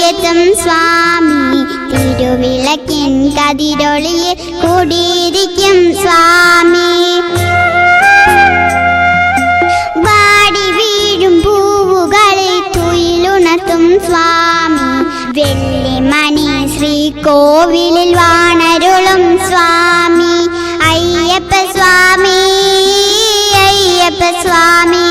ഓടിയെത്തും സ്വാമി തിരുവിളക്കിൻ കതിരൊളിയിൽ കൂടിയിരിക്കും സ്വാമി. വാടി വീഴും പൂവുകളിൽ തുയിലുണർത്തും സ്വാമി വെള്ളിമണി ശ്രീകോവിലിൽ വാണരുളും സ്വാമി അയ്യപ്പ സ്വാമി അയ്യപ്പ സ്വാമി.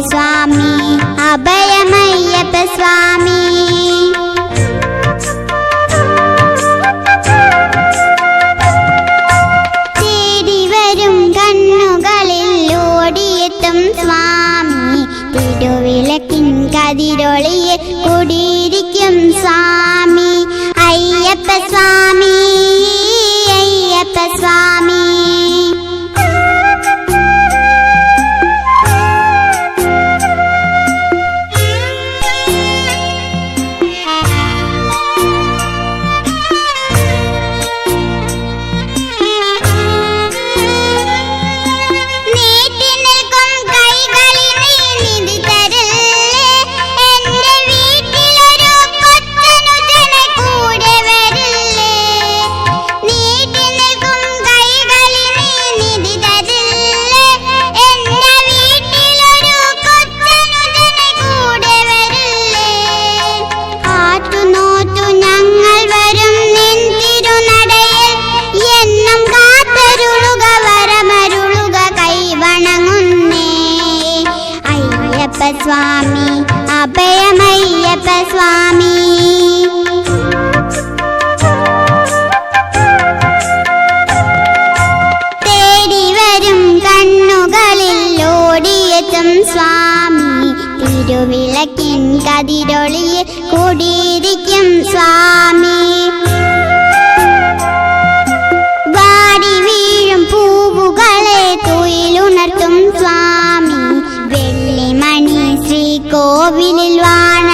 സ്വാമി അഭയമയ്യപ്പ സ്വാമി. തേടി വരും കണ്ണുകളിൽ ഓടിയെത്തും സ്വാമി തിരുവിളക്കിൻ കതിരൊളിയിൽ കൂടിയിരിക്കും സ്വാമി അയ്യപ്പ സ്വാമി അയ്യപ്പ സ്വാമി. സ്വാമി അഭയമയ്യപ്പ സ്വാമി. തേടി വരും കണ്ണുകളിൽ ഓടിയെത്തും സ്വാമി തിരുവിളക്കിൻ കതിരൊളിയിൽ കൂടിയിരിക്കും സ്വാമി. വാടി വീഴും പൂവുകളെ തുയിലുണർത്തും സ്വാമി വെള്ളിമണി ശ്രീകോവിലിൽ വാണ